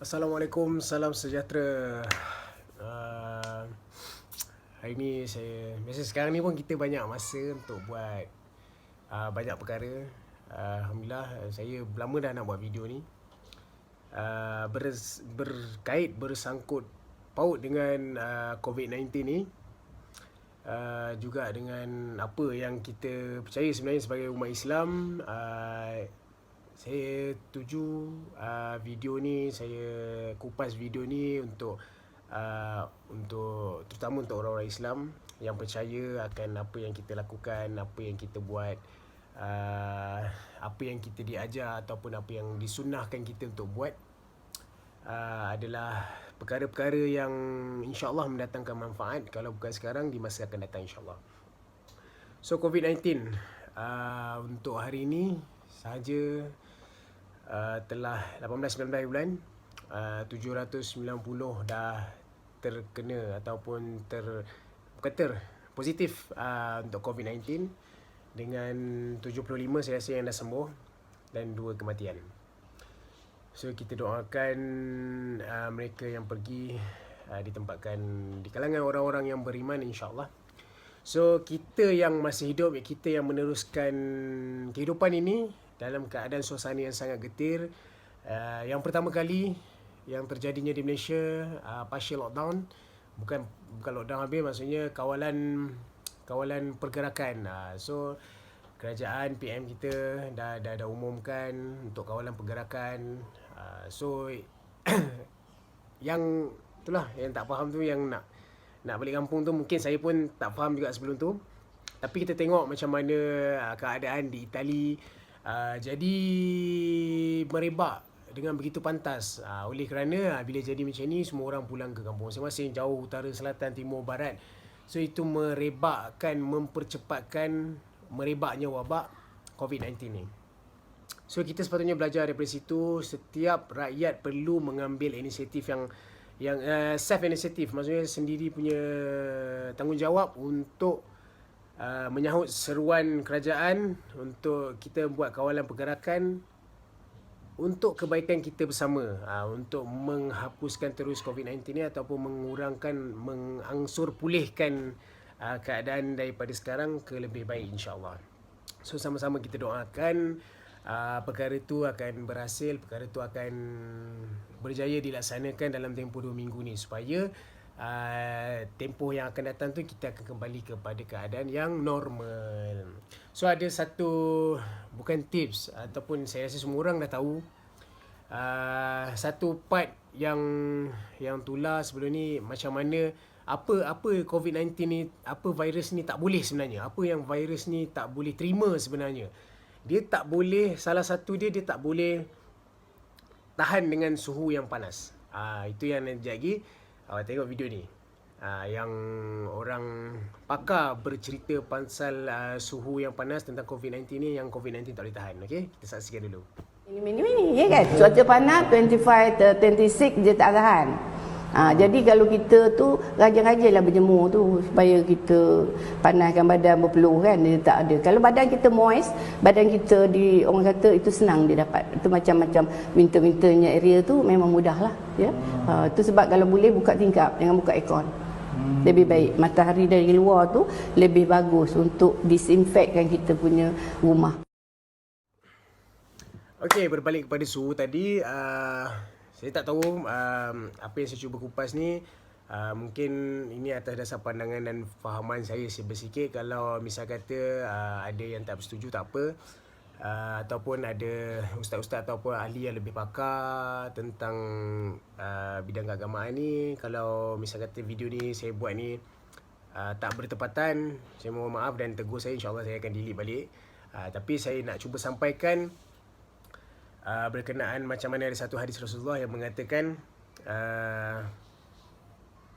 Assalamualaikum, salam sejahtera. uh, Hari ni biasa sekarang ni pun kita banyak masa untuk buat banyak perkara. Alhamdulillah, saya lama dah nak buat video ni. Berkait, bersangkut paut dengan COVID-19 ni. Juga dengan apa yang kita percaya sebenarnya sebagai umat Islam. Saya tuju video ni, saya kupas video ni untuk terutama untuk orang-orang Islam yang percaya akan apa yang kita lakukan, apa yang kita buat, apa yang kita diajar ataupun apa yang disunnahkan kita untuk buat, adalah perkara-perkara yang insya-Allah mendatangkan manfaat kalau bukan sekarang, di masa akan datang insya-Allah. So COVID-19 untuk hari ini sahaja telah 18-19 bulan, 790 dah terkena ataupun positif untuk COVID-19, dengan 75 saya rasa yang dah sembuh dan 2 kematian. So kita doakan mereka yang pergi ditempatkan di kalangan orang-orang yang beriman insya-Allah. So kita yang masih hidup, kita yang meneruskan kehidupan ini dalam keadaan suasana yang sangat getir. Yang pertama kali yang terjadinya di Malaysia, partial lockdown. Bukan lockdown habis, maksudnya kawalan pergerakan. So kerajaan PM kita dah umumkan untuk kawalan pergerakan. So yang itulah yang tak faham tu, yang nak balik kampung tu, mungkin saya pun tak faham juga sebelum tu. Tapi kita tengok macam mana keadaan di Itali. Jadi merebak dengan begitu pantas. Oleh kerana bila jadi macam ni, semua orang pulang ke kampung masing-masing, jauh, utara, selatan, timur, barat. So itu mempercepatkan merebaknya wabak COVID-19 ni. So kita sepatutnya belajar daripada situ. Setiap rakyat perlu mengambil inisiatif yang self inisiatif, maksudnya sendiri punya tanggungjawab untuk menyahut seruan kerajaan untuk kita buat kawalan pergerakan untuk kebaikan kita bersama, untuk menghapuskan terus COVID-19 ni ataupun mengangsur pulihkan keadaan daripada sekarang ke lebih baik insya-Allah. So sama-sama kita doakan perkara itu akan berhasil, perkara itu akan berjaya dilaksanakan dalam tempoh 2 minggu ni, supaya tempoh yang akan datang tu kita akan kembali kepada keadaan yang normal. So ada satu, bukan tips ataupun saya rasa semua orang dah tahu, satu part yang tular sebelum ni, macam mana apa COVID-19 ni, apa virus ni tak boleh sebenarnya, apa yang virus ni tak boleh terima sebenarnya. Dia tak boleh, salah satu dia tak boleh tahan dengan suhu yang panas. Itu yang nanti lagi tengok video ni. Yang orang pakar bercerita pasal suhu yang panas tentang COVID-19 ni, yang COVID-19 tak boleh tahan. Okey, kita saksikan dulu. Ini ya kan, cuaca panas 25 26 dia tak tahan. Jadi kalau kita tu rajin-rajinlah berjemur tu, supaya kita panaskan badan berpeluh kan, dia tak ada. Kalau badan kita moist, badan kita orang kata itu senang dia dapat. Itu macam-macam winter-winternya area tu memang mudah lah ya. Tu sebab kalau boleh buka tingkap, jangan buka aircon. Lebih baik matahari dari luar tu lebih bagus untuk disinfekkan kita punya rumah. Okey, berbalik kepada suhu tadi, saya tak tahu apa yang saya cuba kupas ni, mungkin ini atas dasar pandangan dan fahaman saya bersikit. Kalau misal kata ada yang tak bersetuju, tak apa, ataupun ada ustaz-ustaz ataupun ahli yang lebih pakar tentang bidang keagamaan ni, kalau misal kata video ni saya buat ni tak bertepatan, saya mohon maaf dan tegur saya, insya-Allah saya akan delete balik. Tapi saya nak cuba sampaikan berkenaan macam mana ada satu hadis Rasulullah yang mengatakan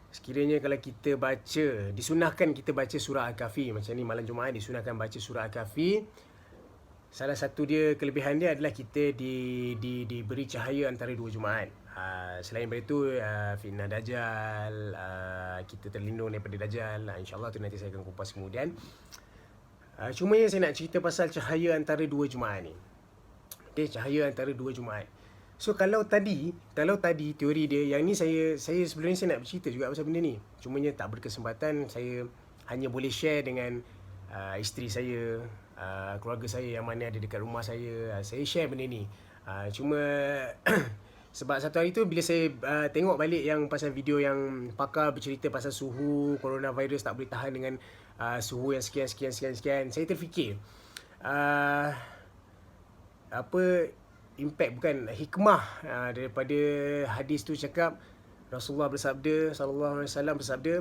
sekiranya kalau kita baca, disunahkan kita baca surah Al-Kahfi macam ni malam Jumaat, disunahkan baca surah Al-Kahfi. Salah satu dia, kelebihan dia adalah kita diberi cahaya antara 2 Jumaat. Selain daripada itu, fitnah Dajjal, kita terlindung daripada Dajjal. InsyaAllah tu nanti saya akan kupas kemudian. Cuma yang saya nak cerita pasal cahaya antara 2 Jumaat ni. Okay, cahaya antara 2 Jumaat. So kalau tadi teori dia, yang ni saya sebenarnya saya nak bercerita juga pasal benda ni. Cumanya tak berkesempatan, saya hanya boleh share dengan isteri saya, keluarga saya yang mana ada dekat rumah saya. Saya share benda ni. Cuma sebab satu hari tu bila saya tengok balik yang pasal video yang pakar bercerita pasal suhu coronavirus tak boleh tahan dengan suhu yang sekian, saya terfikir apa impact, bukan hikmah daripada hadis tu cakap Rasulullah bersabda, sallallahu alaihi wasallam bersabda,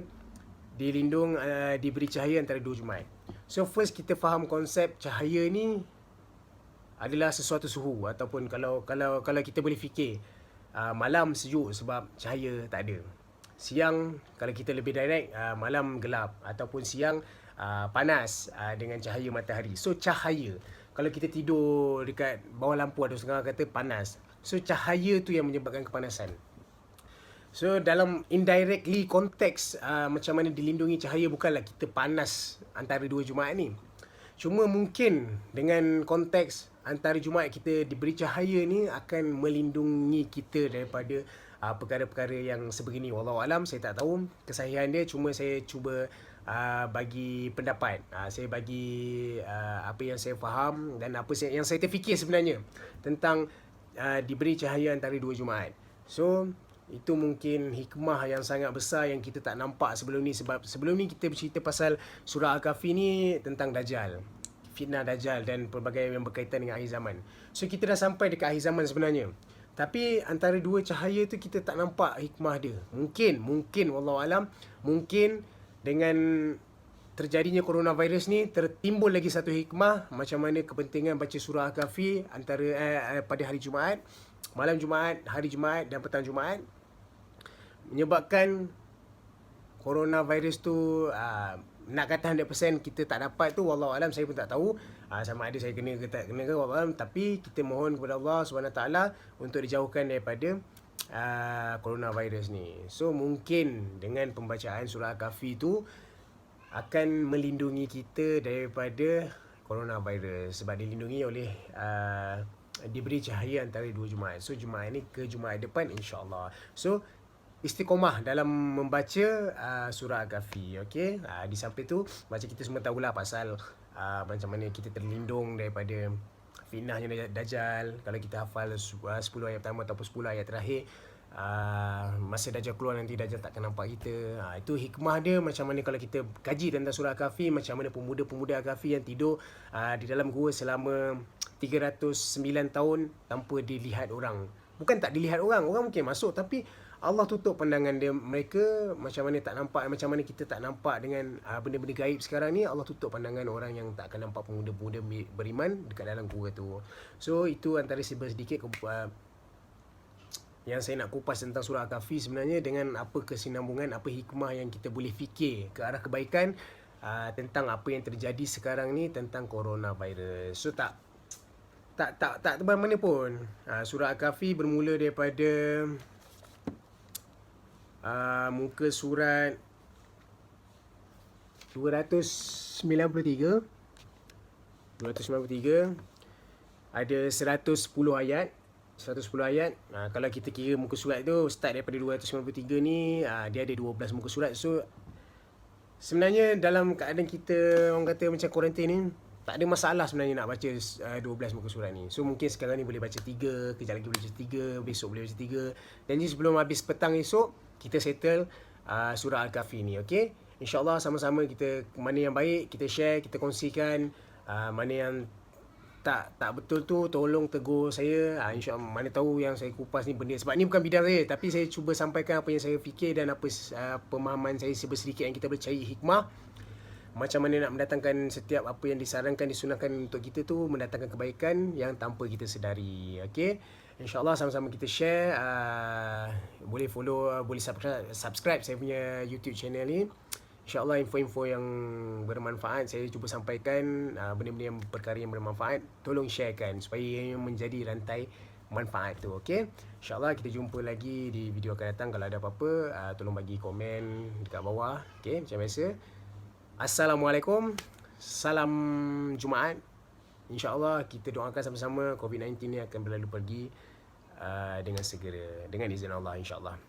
dilindung diberi cahaya antara dua Jumaat. So first kita faham konsep cahaya ni adalah sesuatu suhu, ataupun kalau kita boleh fikir malam sejuk sebab cahaya tak ada. Siang kalau kita lebih direct, malam gelap, ataupun siang panas dengan cahaya matahari. So cahaya, kalau kita tidur dekat bawah lampu, ada setengah kata panas. So cahaya tu yang menyebabkan kepanasan. So dalam indirectly konteks macam mana dilindungi cahaya, bukanlah kita panas antara dua Jumaat ni. Cuma mungkin dengan konteks antara Jumaat kita diberi cahaya ni akan melindungi kita daripada perkara-perkara yang sebegini. Wallahualam, saya tak tahu kesahihan dia, cuma saya cuba bagi pendapat. Saya bagi apa yang saya faham dan apa yang saya terfikir sebenarnya tentang diberi cahaya antara dua Jumaat. So itu mungkin hikmah yang sangat besar yang kita tak nampak sebelum ni. Sebab sebelum ni kita bercerita pasal surah Al-Kahfi ni tentang Dajjal, fitnah Dajjal dan pelbagai yang berkaitan dengan akhir zaman. So kita dah sampai dekat akhir zaman sebenarnya, tapi antara dua cahaya tu kita tak nampak hikmah dia. Mungkin wallahualam, mungkin dengan terjadinya coronavirus ni tertimbul lagi satu hikmah, macam mana kepentingan baca surah Al-Kahfi antara pada hari Jumaat, malam Jumaat, hari Jumaat dan petang Jumaat, menyebabkan coronavirus tu nak kata 100% kita tak dapat tu, wallahualam saya pun tak tahu sama ada saya kena ke tak kena ke, wallahualam. Tapi kita mohon kepada Allah SWT untuk dijauhkan daripada coronavirus ni. So mungkin dengan pembacaan surah Al-Kahfi tu akan melindungi kita daripada coronavirus, sebab dilindungi oleh diberi cahaya antara dua Jumaat. So Jumaat ni ke Jumaat depan insya-Allah. So istiqomah dalam membaca surah Al-Kahfi, okey. Di samping tu macam kita semua tahulah pasal macam mana kita terlindung daripada fitnahnya Dajjal. Kalau kita hafal 10 ayat pertama ataupun 10 ayat terakhir, masa Dajjal keluar nanti Dajjal takkan nampak kita. Itu hikmah dia. Macam mana kalau kita kaji tentang surah Al-Kahfi, macam mana pemuda-pemuda Al-Kahfi yang tidur di dalam gua selama 309 tahun tanpa dilihat orang. Bukan tak dilihat orang mungkin masuk, tapi Allah tutup pandangan dia, mereka macam mana tak nampak, macam mana kita tak nampak dengan benda-benda gaib sekarang ni. Allah tutup pandangan orang yang tak akan nampak pemuda-pemuda beriman dekat dalam gua tu. So itu antara sedikit yang saya nak kupas tentang surah Al-Kahfi sebenarnya, dengan apa kesinambungan, apa hikmah yang kita boleh fikir ke arah kebaikan tentang apa yang terjadi sekarang ni tentang coronavirus. So tak terbang mana pun. Surah Al-Kahfi bermula daripada muka surat 293 ada 110 ayat. Kalau kita kira muka surat tu start daripada 293 ni, dia ada 12 muka surat. So sebenarnya dalam keadaan kita orang kata macam kuarantin ni, tak ada masalah sebenarnya nak baca 12 muka surat ni. So mungkin sekarang ni boleh baca 3, kejap lagi boleh baca 3, besok boleh baca 3. Dan sebelum habis petang esok, kita settle surah Al-Kahfi ni, okey? InsyaAllah sama-sama kita, mana yang baik kita share, kita kongsikan, mana yang tak betul tu tolong tegur saya. InsyaAllah, mana tahu yang saya kupas ni benda, sebab ni bukan bidang saya, tapi saya cuba sampaikan apa yang saya fikir dan apa pemahaman saya sedikit yang kita boleh cari hikmah. Macam mana nak mendatangkan setiap apa yang disarankan, disunahkan untuk kita tu mendatangkan kebaikan yang tanpa kita sedari. Okey, InsyaAllah sama-sama kita share. Boleh follow, boleh subscribe saya punya YouTube channel ni. InsyaAllah info-info yang bermanfaat saya cuba sampaikan, benda-benda yang perkara yang bermanfaat tolong sharekan supaya menjadi rantai manfaat tu. Okey, InsyaAllah kita jumpa lagi di video akan datang. Kalau ada apa-apa, tolong bagi komen dekat bawah. Okey, macam biasa. Assalamualaikum, salam Jumaat. InsyaAllah kita doakan sama-sama COVID-19 ni akan berlalu pergi. dengan segera dengan izin Allah insya-Allah.